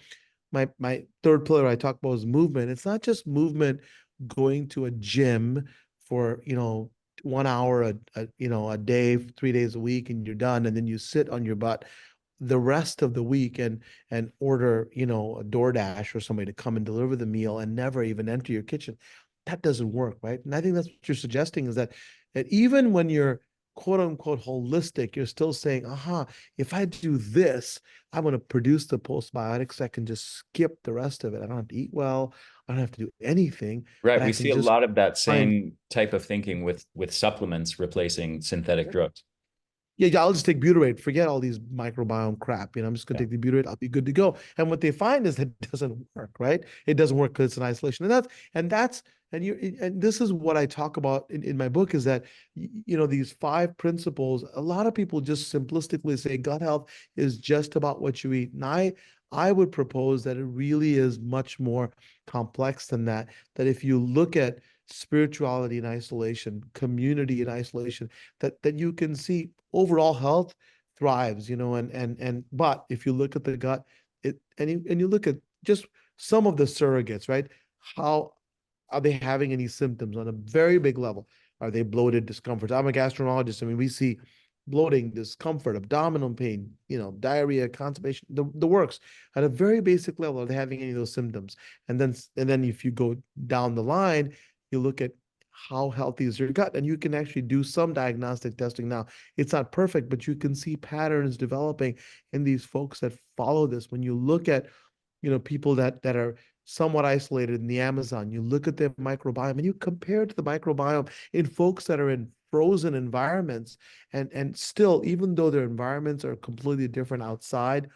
my third pillar I talk about is movement. It's not just movement going to a gym for 1 hour a day, 3 days a week, and you're done, and then you sit on your butt the rest of the week and order a DoorDash or somebody to come and deliver the meal and never even enter your kitchen. That doesn't work, right? And I think that's what you're suggesting, is that even when you're quote unquote holistic, you're still saying, if I do this, I'm going to produce the postbiotics. I can just skip the rest of it. I don't have to eat well. I don't have to do anything, Right. but I We can see a just lot of that find. same type of thinking with supplements replacing synthetic drugs. Yeah, I'll just take butyrate. Forget all these microbiome crap. I'm just going Yeah. to take the butyrate. I'll be good to go. And what they find is that it doesn't work, right? It doesn't work because it's in isolation. And this is what I talk about in my book, is that these 5 principles. A lot of people just simplistically say gut health is just about what you eat, and I would propose that it really is much more complex than that. That if you look at spirituality in isolation, community in isolation, that you can see overall health thrives, but if you look at the gut, and you look at just some of the surrogates, right? How are they having any symptoms on a very big level? Are they bloated, discomfort? I'm a gastroenterologist. I mean, we see bloating, discomfort, abdominal pain, diarrhea, constipation, the works at a very basic level. Are they having any of those symptoms? And then if you go down the line, you look at how healthy is your gut, and you can actually do some diagnostic testing. Now, it's not perfect, but you can see patterns developing in these folks that follow this. When you look at people that are somewhat isolated in the Amazon. You look at their microbiome and you compare it to the microbiome in folks that are in frozen environments, and still, even though their environments are completely different outside,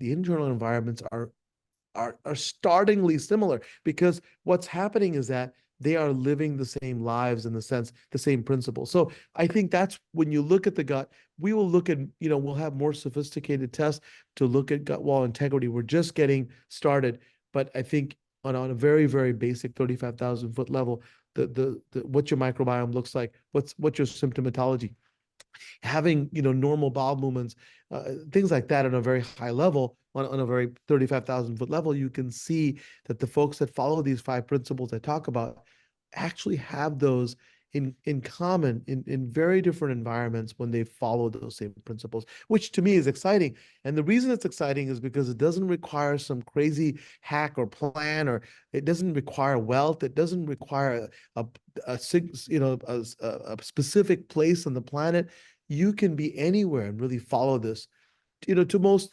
the internal environments are startlingly similar, because what's happening is that they are living the same lives, in the sense, the same principles. So I think that's when you look at the gut, we will look at, we'll have more sophisticated tests to look at gut wall integrity. We're just getting started, but I think on a very, very basic 35,000 foot level, the what your microbiome looks like, what's your symptomatology, having normal bowel movements, things like that, on a very high level, on a very 35,000 foot level, you can see that the folks that follow these five principles I talk about actually have those in common in very different environments when they follow those same principles, which to me is exciting. And the reason it's exciting is because it doesn't require some crazy hack or plan, or it doesn't require wealth. It doesn't require a specific place on the planet. You can be anywhere and really follow this, to most,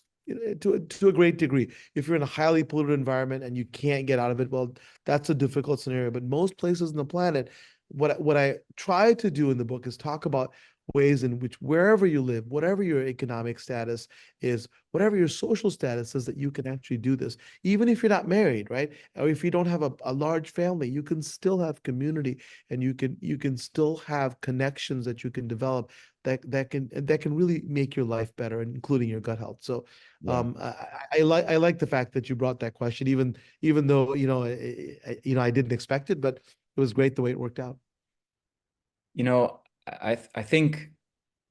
to a great degree. If you're in a highly polluted environment and you can't get out of it, well, that's a difficult scenario. But most places on the planet, what I try to do in the book is talk about ways in which, wherever you live, whatever your economic status is, whatever your social status is, that you can actually do this. Even if you're not married, right? Or if you don't have a large family, you can still have community, and you can still have connections that you can develop, that can really make your life better, including your gut health. So Yeah. I like the fact that you brought that question, even though I didn't expect it, but it was great the way it worked out. I think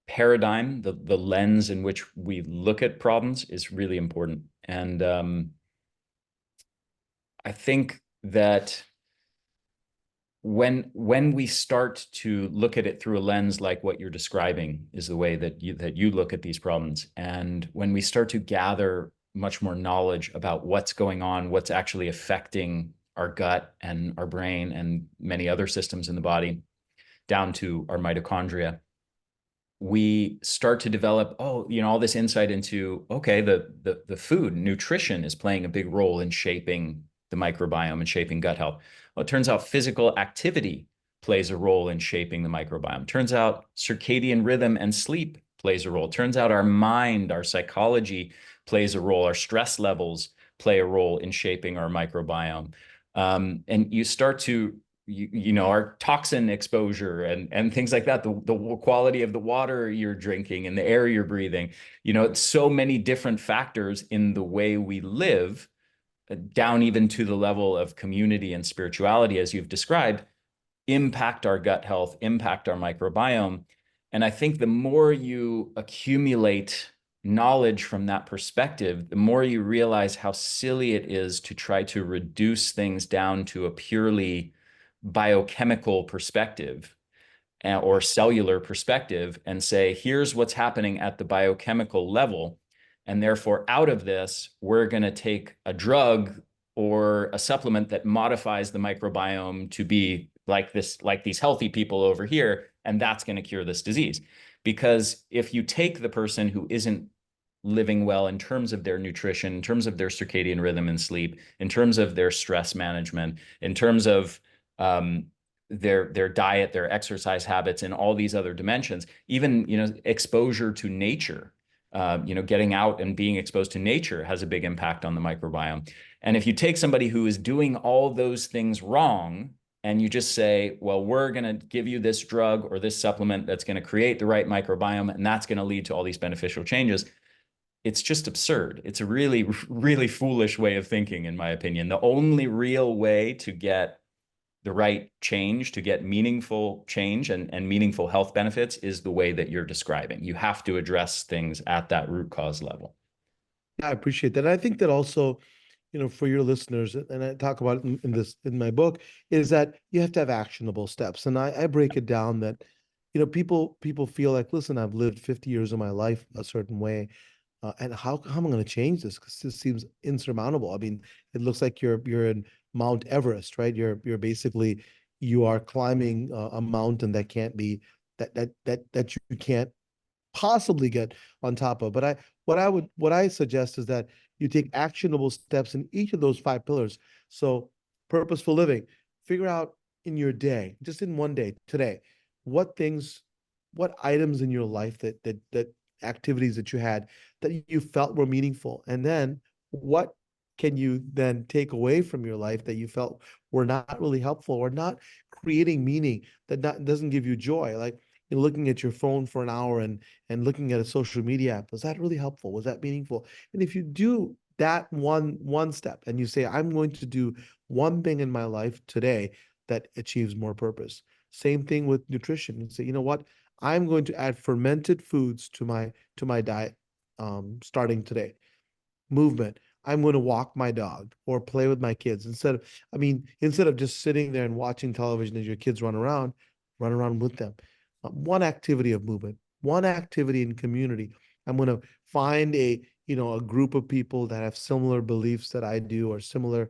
paradigm, the lens in which we look at problems, is really important. And I think that when we start to look at it through a lens like what you're describing is the way that you look at these problems, and when we start to gather much more knowledge about what's going on, what's actually affecting our gut and our brain and many other systems in the body, down to our mitochondria, we start to develop, all this insight into, okay, the food, nutrition is playing a big role in shaping the microbiome and shaping gut health. Well, it turns out physical activity plays a role in shaping the microbiome. Turns out circadian rhythm and sleep plays a role. Turns out our mind, our psychology plays a role. Our stress levels play a role in shaping our microbiome. And you start to our toxin exposure and things like that, the quality of the water you're drinking and the air you're breathing, so many different factors in the way we live, down even to the level of community and spirituality, as you've described, impact our gut health, impact our microbiome. And I think the more you accumulate knowledge from that perspective, the more you realize how silly it is to try to reduce things down to a purely biochemical perspective or cellular perspective and say, here's what's happening at the biochemical level. And therefore, out of this, we're going to take a drug or a supplement that modifies the microbiome to be like this, like these healthy people over here, and that's going to cure this disease. Because if you take the person who isn't living well in terms of their nutrition, in terms of their circadian rhythm and sleep, in terms of their stress management, in terms of their diet, their exercise habits, and all these other dimensions, even exposure to nature, getting out and being exposed to nature has a big impact on the microbiome. And if you take somebody who is doing all those things wrong, and you just say, well, we're going to give you this drug or this supplement that's going to create the right microbiome, and that's going to lead to all these beneficial changes, it's just absurd. It's a really, really foolish way of thinking, in my opinion. The only real way to get the right change, to get meaningful change and meaningful health benefits, is the way that you're describing. You have to address things at that root cause level. I appreciate that. And I think that also, for your listeners, and I talk about it in my book, is that you have to have actionable steps. And I break it down that, people feel like, listen, I've lived 50 years of my life a certain way. And how am I going to change this? Because this seems insurmountable. I mean, it looks like you're in Mount Everest, right? You're basically, you are climbing a mountain that can't be, that you can't possibly get on top of. But what I suggest is that you take actionable steps in each of those five pillars. So purposeful living, figure out in your day, just in one day today, what things, what items in your life that activities that you had that you felt were meaningful, and then what can you then take away from your life that you felt were not really helpful or not creating meaning, doesn't give you joy, like looking at your phone for an hour and looking at a social media app. Was that really helpful? Was that meaningful? And if you do that one step and you say, I'm going to do one thing in my life today that achieves more purpose. Same thing with nutrition. You say, you know what? I'm going to add fermented foods to my diet starting today. Movement. I'm going to walk my dog or play with my kids instead of just sitting there and watching television as your kids run around with them. One activity of movement, one activity in community. I'm going to find a group of people that have similar beliefs that I do or similar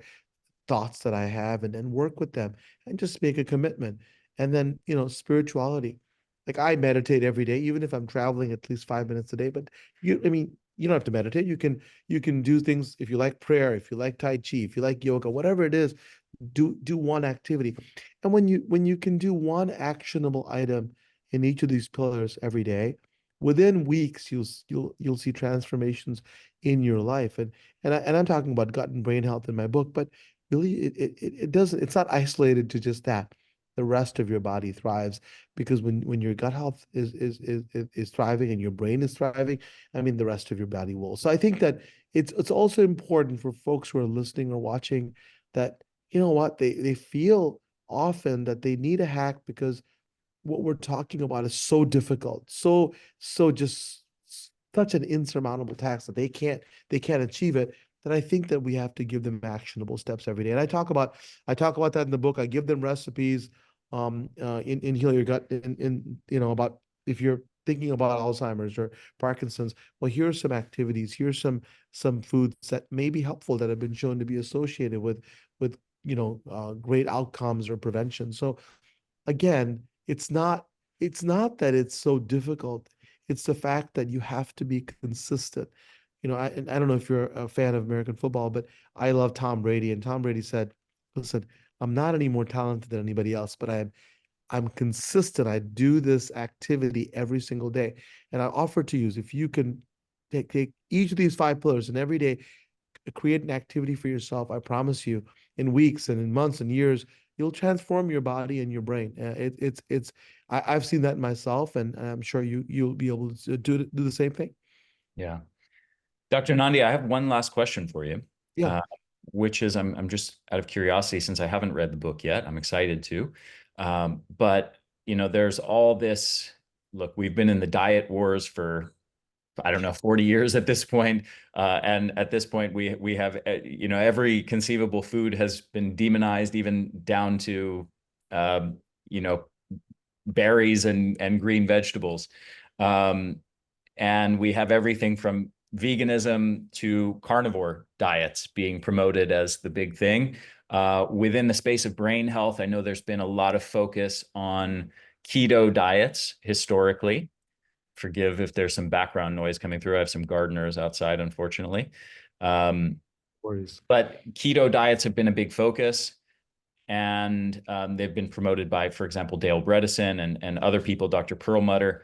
thoughts that I have, and then work with them and just make a commitment. And then, spirituality. Like I meditate every day, even if I'm traveling at least 5 minutes a day. But you don't have to meditate. You can do things if you like prayer, if you like Tai Chi, if you like yoga, whatever it is, do one activity. And when you can do one actionable item in each of these pillars every day, within weeks you'll see transformations in your life. And I'm talking about gut and brain health in my book, but really it doesn't, it's not isolated to just that. The rest of your body thrives because when your gut health is thriving and your brain is thriving, the rest of your body will. So I think that it's also important for folks who are listening or watching that, you know what, they feel often that they need a hack because what we're talking about is so difficult, so just such an insurmountable task that they can't achieve it. That I think that we have to give them actionable steps every day. And I talk about that in the book. I give them recipes in Heal Your Gut, about if you're thinking about Alzheimer's or Parkinson's. Well, here's some activities. Here's some foods that may be helpful that have been shown to be associated with great outcomes or prevention. So again, it's not that it's so difficult. It's the fact that you have to be consistent. And I don't know if you're a fan of American football, but I love Tom Brady. And Tom Brady said, listen, I'm not any more talented than anybody else, but I'm consistent. I do this activity every single day. And I offer to you is if you can take each of these five pillars and every day create an activity for yourself, I promise you, in weeks and in months and years, you'll transform your body and your brain. I've seen that myself, and I'm sure you'll be able to do the same thing. Yeah. Dr. Nandi, I have one last question for you, Yeah. uh, which is I'm just out of curiosity, since I haven't read the book yet. I'm excited to. But, there's all this. Look, we've been in the diet wars for, I don't know, 40 years at this point. And at this point, we have, every conceivable food has been demonized, even down to, um, you know, berries and green vegetables. Um, and we have everything from veganism to carnivore diets being promoted as the big thing. Within the space of brain health, I know there's been a lot of focus on keto diets historically. Forgive if there's some background noise coming through. I have some gardeners outside, unfortunately. Worries. But keto diets have been a big focus, and they've been promoted by, for example, Dale Bredesen and other people, Dr. Perlmutter.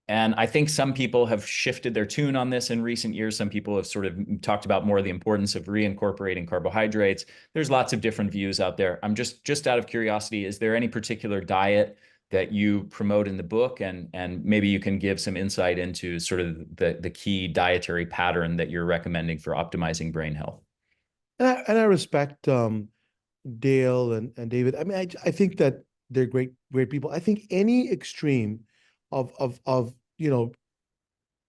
And I think some people have shifted their tune on this in recent years. Some people have sort of talked about more the importance of reincorporating carbohydrates. There's lots of different views out there. I'm just out of curiosity, is there any particular diet that you promote in the book? And maybe you can give some insight into sort of the key dietary pattern that you're recommending for optimizing brain health. And I respect Dale and David. I think that they're great people. I think any extreme of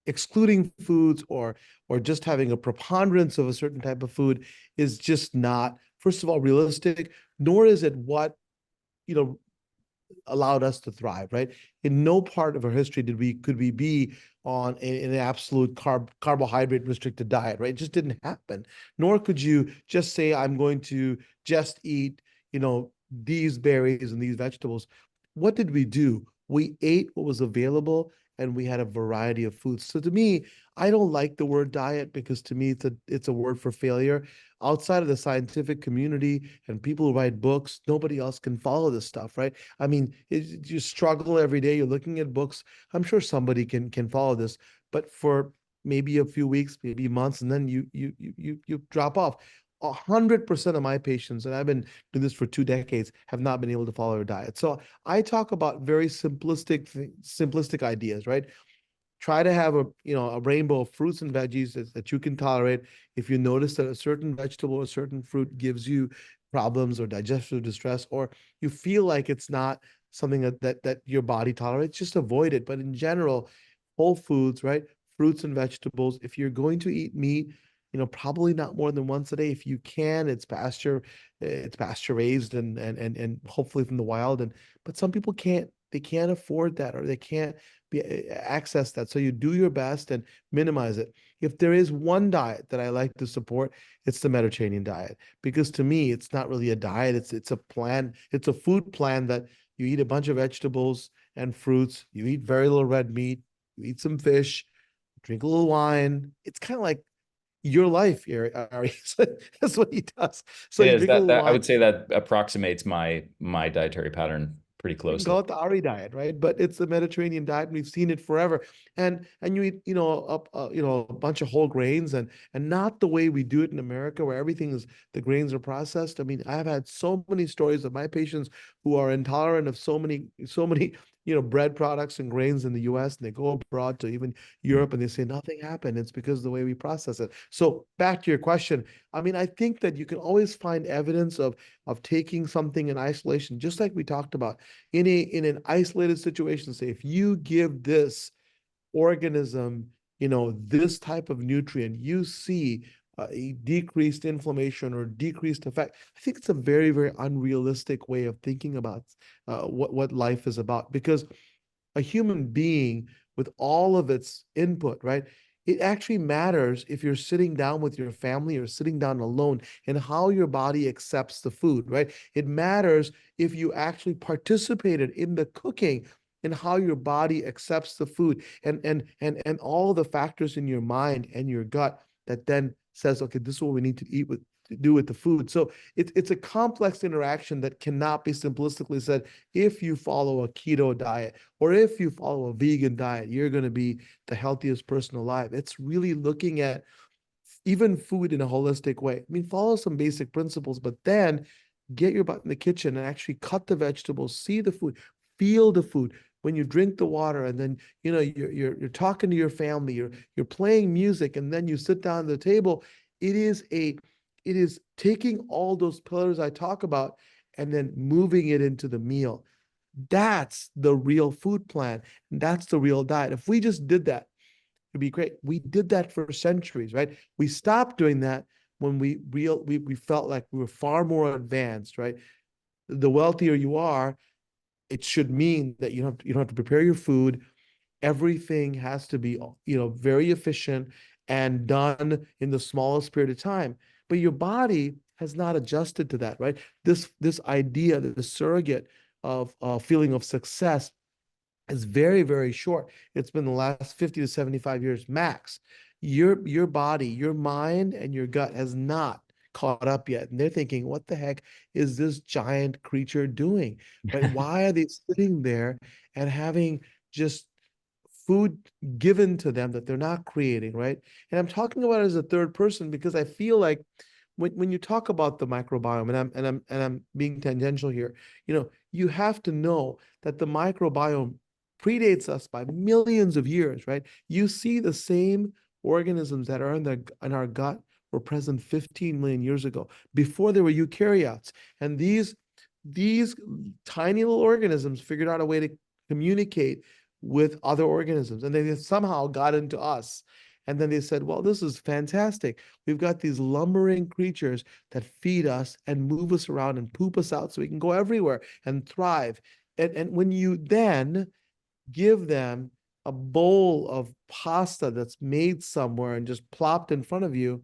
excluding foods or just having a preponderance of a certain type of food is just not, first of all, realistic, nor is it what you know allowed us to thrive, right? In no part of our history could we be on an absolute carbohydrate restricted diet, right? It just didn't happen. Nor could you just say, I'm going to just eat, these berries and these vegetables. What did we do? We ate what was available and we had a variety of foods. So to me, I don't like the word diet because to me it's a word for failure. Outside of the scientific community and people who write books, nobody else can follow this stuff, right? I mean, you struggle every day. You're looking at books. I'm sure somebody can follow this, but for maybe a few weeks, maybe months, and then you drop off. 100% of my patients, and I've been doing this for 2 decades, have not been able to follow a diet. So I talk about very simplistic ideas, right? Try to have a rainbow of fruits and veggies that you can tolerate. If you notice that a certain vegetable or certain fruit gives you problems or digestive distress, or you feel like it's not something that your body tolerates, just avoid it. But in general, whole foods, right? Fruits and vegetables. If you're going to eat meat, probably not more than once a day. If you can, it's pasture raised and hopefully from the wild. But some people can't. They can't afford that, or they can't access that. So you do your best and minimize it. If there is one diet that I like to support, it's the Mediterranean diet, because to me, it's not really a diet. It's a plan. It's a food plan that you eat a bunch of vegetables and fruits. You eat very little red meat. You eat some fish. Drink a little wine. It's kind of like your life, Ari. That's what he does. So It you is drink a little that I wine. would say that approximates my dietary pattern pretty You can closely. call it the Ari diet, right? But it's the Mediterranean diet, and we've seen it forever. And you eat, a bunch of whole grains, and not the way we do it in America, where the grains are processed. I mean, I've had so many stories of my patients who are intolerant of so many, bread products and grains in the U.S., and they go abroad to even Europe, and they say nothing happened. It's because of the way we process it. So back to your question. I mean, I think that you can always find evidence of taking something in isolation, just like we talked about in an isolated situation. Say if you give this organism this type of nutrient, you see a decreased inflammation or decreased effect. I think it's a very, very unrealistic way of thinking about what life is about, because a human being, with all of its input, right? It actually matters if you're sitting down with your family or sitting down alone, and how your body accepts the food, right? It matters if you actually participated in the cooking and how your body accepts the food, and all the factors in your mind and your gut that then says, okay, this is what we need to do with the food. So it's a complex interaction that cannot be simplistically said. If you follow a keto diet, or if you follow a vegan diet, you're going to be the healthiest person alive. It's really looking at even food in a holistic way. I mean, follow some basic principles, but then get your butt in the kitchen and actually cut the vegetables, see the food, feel the food. When you drink the water, and then you're talking to your family, you're playing music, and then you sit down at the table. It is taking all those pillars I talk about and then moving it into the meal. That's the real food plan. That's the real diet. If we just did that, it'd be great. We did that for centuries, right? We stopped doing that when we felt like we were far more advanced, right? The wealthier you are, it should mean that you don't have to prepare your food. Everything has to be, very efficient and done in the smallest period of time. But your body has not adjusted to that, right? This idea, the surrogate of feeling of success, is very, very short. It's been the last 50 to 75 years max. Your body, your mind, and your gut has not caught up yet. And they're thinking, what the heck is this giant creature doing? Right? Why are they sitting there and having just food given to them that they're not creating, right? And I'm talking about it as a third person because I feel like when you talk about the microbiome, and I'm being tangential here, you have to know that the microbiome predates us by millions of years, right? You see the same organisms that are in our gut were present 15 million years ago, before there were eukaryotes. And these tiny little organisms figured out a way to communicate with other organisms, and they somehow got into us. And then they said, well, this is fantastic. We've got these lumbering creatures that feed us and move us around and poop us out so we can go everywhere and thrive. And when you then give them a bowl of pasta that's made somewhere and just plopped in front of you,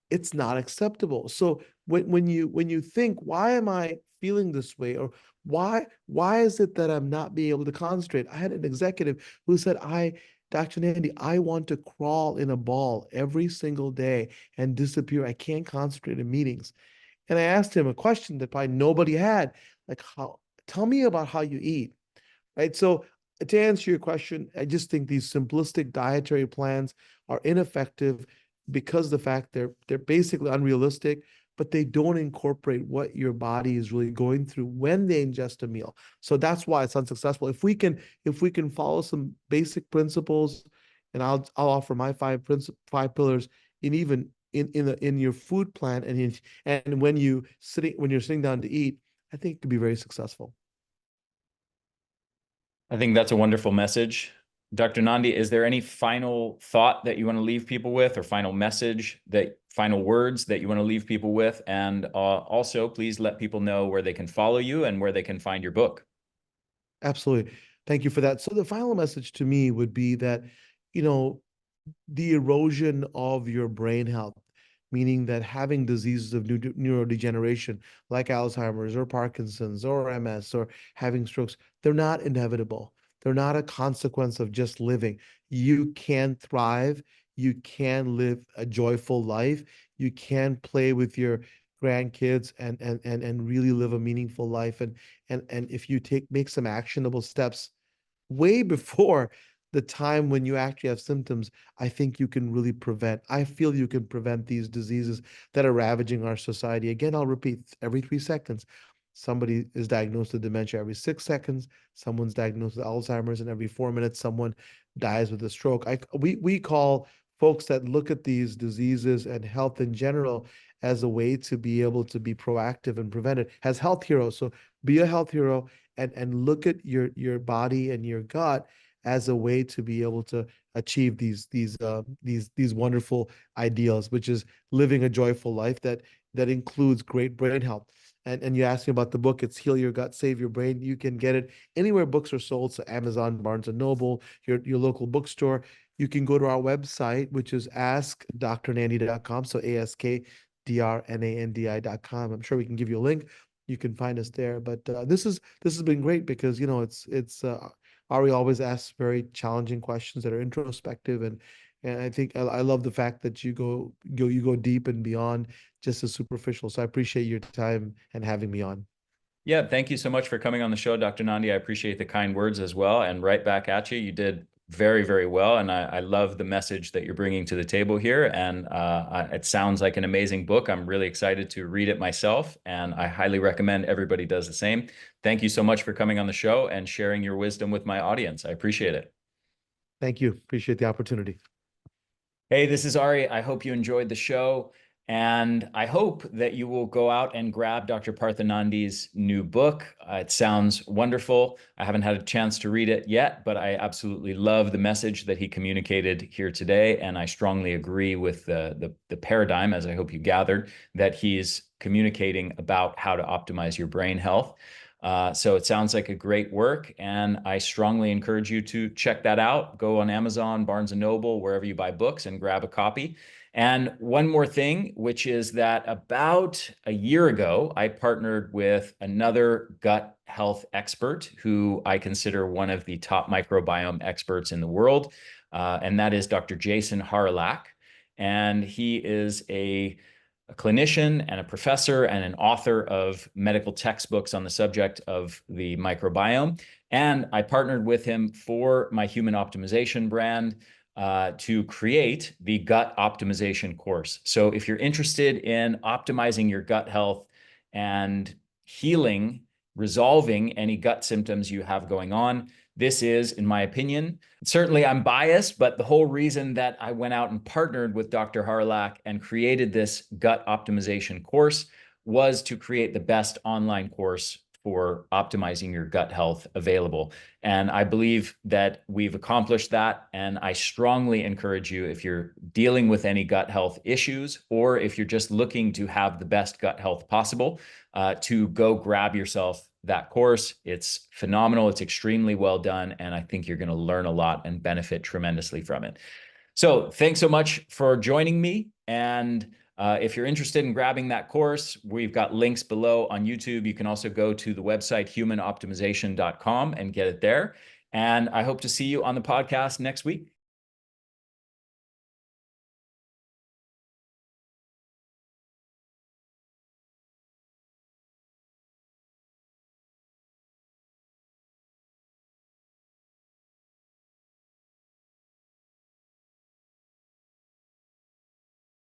it's not acceptable. So when you think, why am I feeling this way, or Why is it that I'm not being able to concentrate? I had an executive who said, Dr. Nandi, I want to crawl in a ball every single day and disappear. I can't concentrate in meetings. And I asked him a question that probably nobody had, like, tell me about how you eat, right? So to answer your question, I just think these simplistic dietary plans are ineffective because the fact they're basically unrealistic, but they don't incorporate what your body is really going through when they ingest a meal. So that's why it's unsuccessful. If we can follow some basic principles, and I'll offer my five pillars in even in your food plan and when you're sitting down to eat, I think it could be very successful. I think that's a wonderful message. Dr. Nandi, is there any final thought that you want to leave people with, or final message, final words that you want to leave people with? And also, please let people know where they can follow you and where they can find your book. Absolutely. Thank you for that. So the final message to me would be that, you know, the erosion of your brain health, meaning that having diseases of neurodegeneration like Alzheimer's or Parkinson's or MS or having strokes, they're not inevitable. They're not a consequence of just living. You can thrive. You can live a joyful life. You can play with your grandkids and really live a meaningful life. And if you make some actionable steps way before the time when you actually have symptoms, I think you can really prevent. I feel you can prevent these diseases that are ravaging our society. Again, I'll repeat, every 3 seconds, somebody is diagnosed with dementia. Every 6 seconds, someone's diagnosed with Alzheimer's, and every 4 minutes, someone dies with a stroke. We call folks that look at these diseases and health in general as a way to be able to be proactive and prevent it as health heroes. So be a health hero and look at your body and your gut as a way to be able to achieve these wonderful ideals, which is living a joyful life that includes great brain health. And you asked me about the book. It's Heal Your Gut, Save Your Brain. You can get it anywhere books are sold, so Amazon, Barnes and Noble, your local bookstore. You can go to our website, which is askdrnandy.com. So ASKDRNANDI.com. I'm sure we can give you a link. You can find us there. But this has been great because it's Ari always asks very challenging questions that are introspective, and I think I love the fact that you go deep and beyond just the superficial. So I appreciate your time and having me on. Yeah, thank you so much for coming on the show, Dr. Nandi. I appreciate the kind words as well. And right back at you. You did very, very well. And I love the message that you're bringing to the table here. And it sounds like an amazing book. I'm really excited to read it myself. And I highly recommend everybody does the same. Thank you so much for coming on the show and sharing your wisdom with my audience. I appreciate it. Thank you. Appreciate the opportunity. Hey, this is Ari. I hope you enjoyed the show. And I hope that you will go out and grab Dr. Partha Nandi's new book. It sounds wonderful. I haven't had a chance to read it yet, but I absolutely love the message that he communicated here today. And I strongly agree with the paradigm, as I hope you gathered, that he's communicating about how to optimize your brain health. So it sounds like a great work, and I strongly encourage you to check that out. Go on Amazon, Barnes and Noble, wherever you buy books, and grab a copy. And one more thing, which is that about a year ago, I partnered with another gut health expert who I consider one of the top microbiome experts in the world, and that is Dr. Jason Harlach. And he is a clinician and a professor and an author of medical textbooks on the subject of the microbiome. And I partnered with him for my human optimization brand to create the gut optimization course. So if you're interested in optimizing your gut health and healing, resolving any gut symptoms you have going on, this is, in my opinion, certainly I'm biased, but the whole reason that I went out and partnered with Dr. Harlach and created this gut optimization course was to create the best online course for optimizing your gut health available. And I believe that we've accomplished that. And I strongly encourage you, if you're dealing with any gut health issues, or if you're just looking to have the best gut health possible, to go grab yourself that course. It's phenomenal. It's extremely well done. And I think you're going to learn a lot and benefit tremendously from it. So thanks so much for joining me. And If you're interested in grabbing that course, we've got links below on YouTube. You can also go to the website humanoptimization.com and get it there. And I hope to see you on the podcast next week.